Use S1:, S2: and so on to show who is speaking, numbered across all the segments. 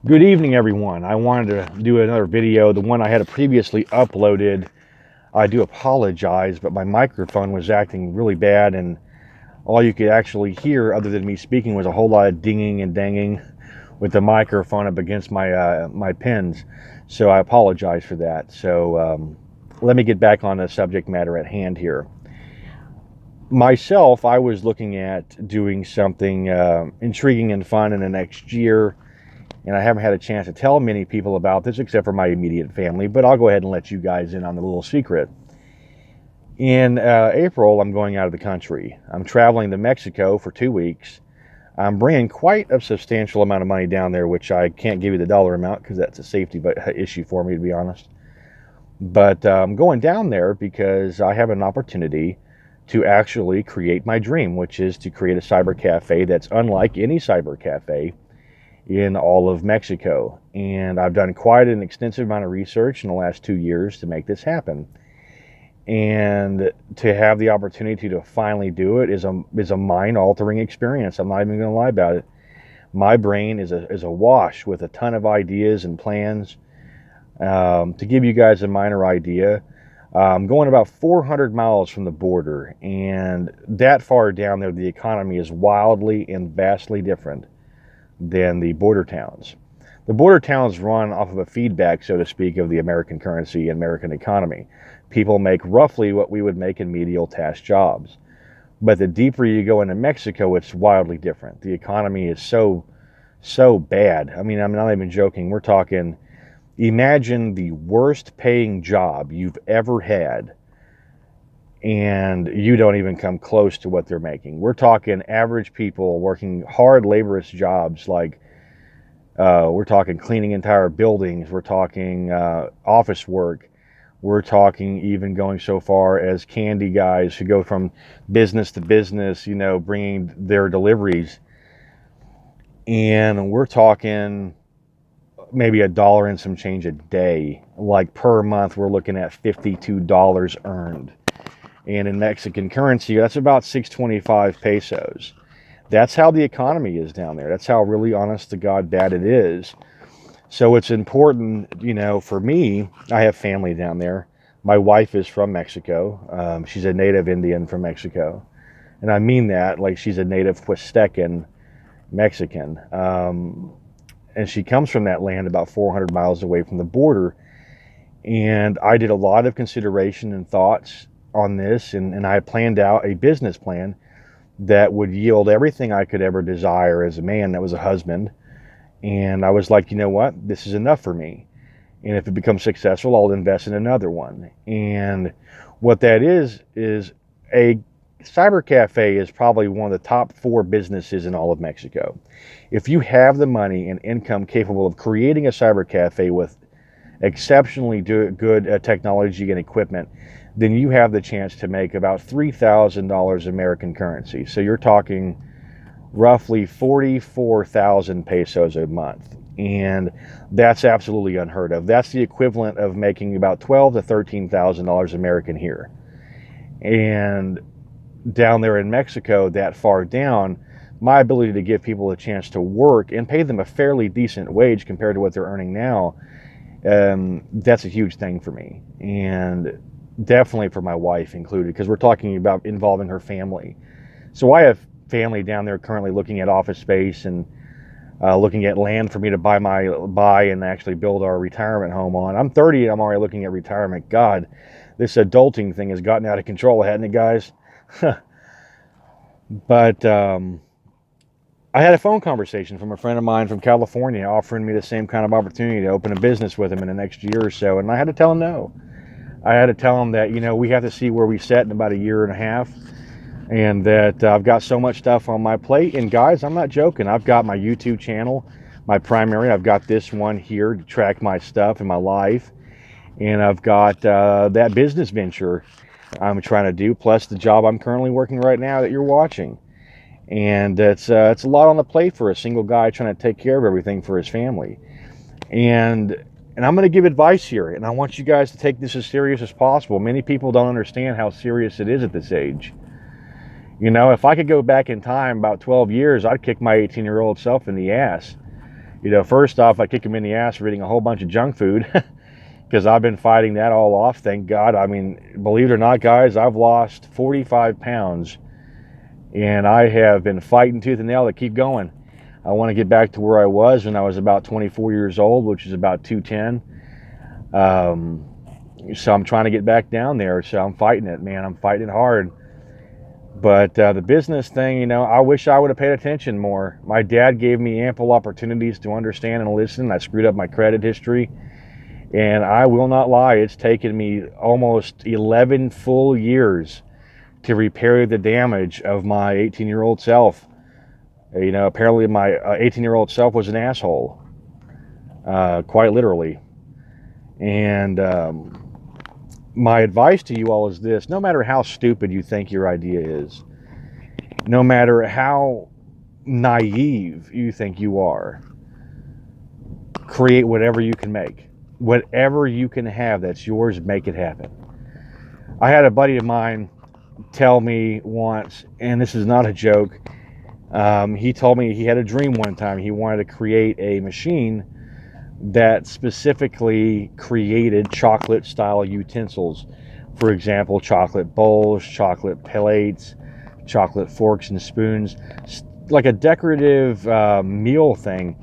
S1: Good evening, everyone. I wanted to do another video. The one I had previously uploaded, I do apologize, but my microphone was acting really bad, and all you could actually hear, other than me speaking, was a whole lot of dinging and danging with the microphone up against my pins. So I apologize for that. So let me get back on the subject matter at hand here. Myself, I was looking at doing something intriguing and fun in the next year, and I haven't had a chance to tell many people about this except for my immediate family, but I'll go ahead and let you guys in on the little secret. In April, I'm going out of the country. I'm traveling to Mexico for 2 weeks. I'm bringing quite a substantial amount of money down there, which I can't give you the dollar amount because that's a safety issue for me, to be honest. But I'm going down there because I have an opportunity to actually create my dream, which is to create a cyber cafe that's unlike any cyber cafe in all of Mexico. And I've done quite an extensive amount of research in the last 2 years to make this happen. And to have the opportunity to finally do it is a mind-altering experience. I'm not even going to lie about it. My brain is a wash with a ton of ideas and plans. To give you guys a minor idea, I'm going about 400 miles from the border, and that far down there, the economy is wildly and vastly different than the border towns. The border towns run off of a feedback, so to speak, of the American currency and American economy. People make roughly what we would make in medial task jobs. But the deeper you go into Mexico, it's wildly different. The economy is so bad. I mean, I'm not even joking. We're talking, imagine the worst paying job you've ever had, and you don't even come close to what they're making. We're talking average people working hard, laborious jobs like we're talking cleaning entire buildings. We're talking office work. We're talking even going so far as candy guys who go from business to business, bringing their deliveries. And we're talking maybe $1 and some change a day. Like per month, we're looking at $52 earned. And in Mexican currency, that's about 625 pesos. That's how the economy is down there. That's how really honest to God bad it is. So it's important, for me, I have family down there. My wife is from Mexico. She's a native Indian from Mexico. And I mean that, like she's a native Huastecan Mexican. And she comes from that land about 400 miles away from the border. And I did a lot of consideration and thoughts on this, and I planned out a business plan that would yield everything I could ever desire as a man that was a husband. And I was like, you know what? This is enough for me. And if it becomes successful, I'll invest in another one. And what that is a cyber cafe is probably one of the top 4 businesses in all of Mexico. If you have the money and income capable of creating a cyber cafe with exceptionally good technology and equipment, then you have the chance to make about $3,000 American currency. So you're talking roughly 44,000 pesos a month. And that's absolutely unheard of. That's the equivalent of making about $12,000 to $13,000 American here. And down there in Mexico, that far down, my ability to give people a chance to work and pay them a fairly decent wage compared to what they're earning now, that's a huge thing for me. And definitely for my wife included, because we're talking about involving her family. So I have family down there currently looking at office space and looking at land for me to buy and actually build our retirement home on. I'm 30 and I'm already looking at retirement. God, this adulting thing has gotten out of control, hasn't it, guys? But I had a phone conversation from a friend of mine from California offering me the same kind of opportunity to open a business with him in the next year or so, and I had to tell him no. I had to tell him that, we have to see where we set in about a year and a half, and that I've got so much stuff on my plate. And guys, I'm not joking. I've got my YouTube channel, my primary. I've got this one here to track my stuff and my life. And I've got that business venture I'm trying to do, plus the job I'm currently working right now that you're watching. And it's a lot on the plate for a single guy trying to take care of everything for his family. And I'm going to give advice here, and I want you guys to take this as serious as possible. Many people don't understand how serious it is at this age. If I could go back in time about 12 years, I'd kick my 18-year-old self in the ass. You know, first off, I kick them in the ass for eating a whole bunch of junk food because I've been fighting that all off, thank God. I mean, believe it or not, guys, I've lost 45 pounds and I have been fighting tooth and nail to keep going. I want to get back to where I was when I was about 24 years old, which is about 210. So I'm trying to get back down there. So I'm fighting it, man. I'm fighting it hard. But the business thing, you know, I wish I would have paid attention more. My dad gave me ample opportunities to understand and listen. I screwed up my credit history. And I will not lie, it's taken me almost 11 full years to repair the damage of my 18-year-old self. You know, apparently my 18-year-old self was an asshole, quite literally. And my advice to you all is this: no matter how stupid you think your idea is, no matter how naive you think you are, create whatever you can make. Whatever you can have that's yours, make it happen. I had a buddy of mine tell me once, and this is not a joke, he told me he had a dream one time. He wanted to create a machine that specifically created chocolate style utensils. For example, chocolate bowls, chocolate plates, chocolate forks and spoons, like a decorative meal thing.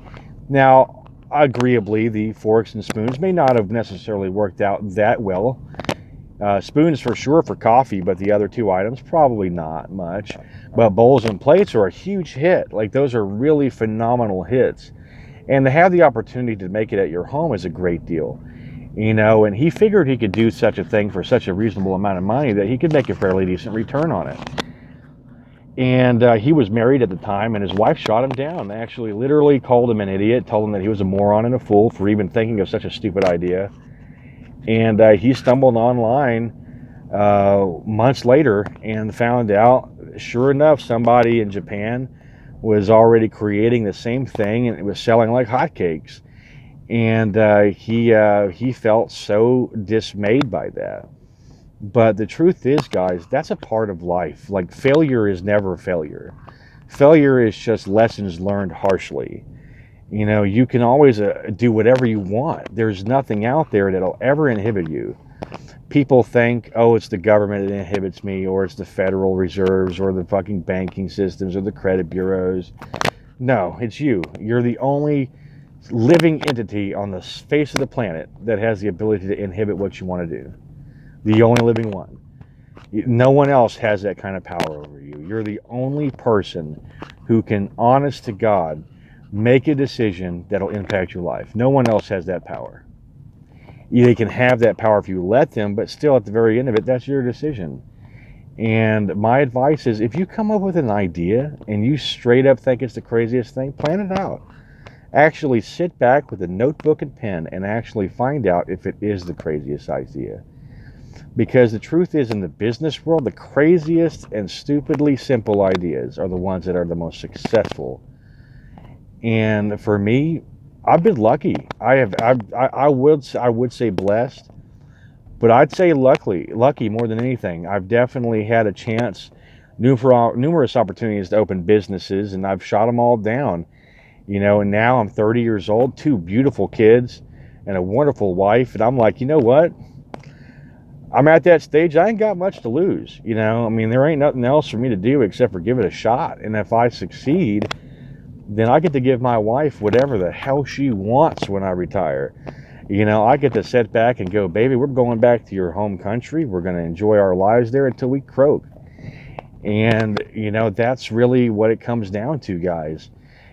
S1: Now, agreeably, the forks and spoons may not have necessarily worked out that well. Spoons for sure for coffee, but the other two items probably not much. But bowls and plates are a huge hit. Like, those are really phenomenal hits. And to have the opportunity to make it at your home is a great deal. You know, and he figured he could do such a thing for such a reasonable amount of money that he could make a fairly decent return on it. And he was married at the time, and his wife shot him down. They actually literally called him an idiot, told him that he was a moron and a fool for even thinking of such a stupid idea. And he stumbled online months later and found out, sure enough, somebody in Japan was already creating the same thing, and it was selling like hotcakes. And he felt so dismayed by that. But the truth is, guys, that's a part of life. Like, failure is never failure. Failure is just lessons learned harshly. You know, you can always do whatever you want. There's nothing out there that'll ever inhibit you. People think, oh, it's the government that inhibits me, or it's the Federal Reserves, or the fucking banking systems, or the credit bureaus. No, it's you. You're the only living entity on the face of the planet that has the ability to inhibit what you want to do. The only living one. No one else has that kind of power over you. You're the only person who can, honest to God, make a decision that'll impact your life. No one else has that power. They can have that power if you let them, but still at the very end of it, that's your decision. And my advice is, if you come up with an idea and you straight up think it's the craziest thing, plan it out. Actually sit back with a notebook and pen and actually find out if it is the craziest idea. Because the truth is, in the business world, the craziest and stupidly simple ideas are the ones that are the most successful. And for me, I've been lucky. I would say blessed, but I'd say lucky more than anything. I've definitely had a chance, numerous opportunities to open businesses, and I've shot them all down. You know, and now I'm 30 years old, 2 beautiful kids, and a wonderful wife, and I'm like, you know what? I'm at that stage, I ain't got much to lose. You know, I mean, there ain't nothing else for me to do except for give it a shot. And if I succeed, then I get to give my wife whatever the hell she wants when I retire. You know, I get to sit back and go, baby, we're going back to your home country. We're going to enjoy our lives there until we croak. And, you know, that's really what it comes down to, guys,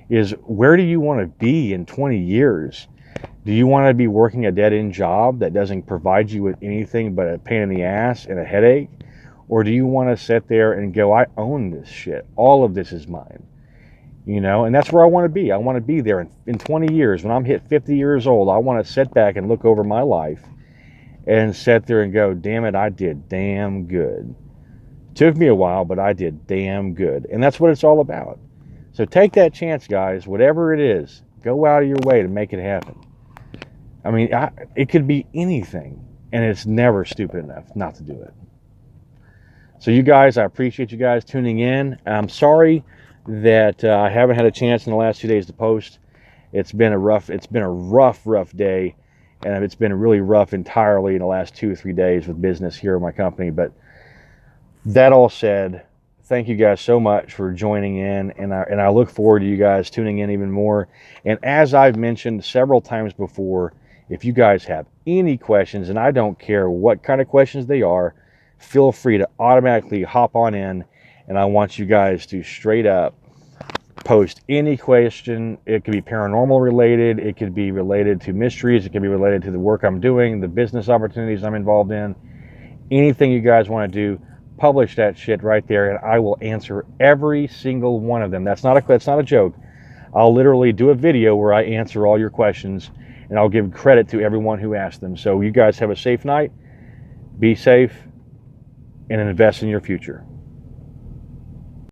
S1: is where do you want to be in 20 years? Do you want to be working a dead-end job that doesn't provide you with anything but a pain in the ass and a headache? Or do you want to sit there and go, I own this shit. All of this is mine. You know, and that's where I want to be. I want to be there in 20 years. When I'm hit 50 years old, I want to sit back and look over my life and sit there and go, damn it, I did damn good. Took me a while, but I did damn good. And that's what it's all about. So take that chance, guys. Whatever it is, go out of your way to make it happen. I mean, it could be anything, and it's never stupid enough not to do it. So you guys, I appreciate you guys tuning in. I'm sorry that I haven't had a chance in the last 2 days to post. It's been a rough day, and it's been really rough entirely in the last 2 or 3 days with business here in my company. But that all said, thank you guys so much for joining in, and I look forward to you guys tuning in even more. And as I've mentioned several times before, if you guys have any questions, and I don't care what kind of questions they are, feel free to automatically hop on in, and I want you guys to straight up post any question. It could be paranormal related, it could be related to mysteries, it could be related to the work I'm doing, the business opportunities I'm involved in. Anything you guys want to do, publish that shit right there, and I will answer every single one of them. That's not a joke. I'll literally do a video where I answer all your questions, and I'll give credit to everyone who asked them. So you guys have a safe night, be safe, and invest in your future.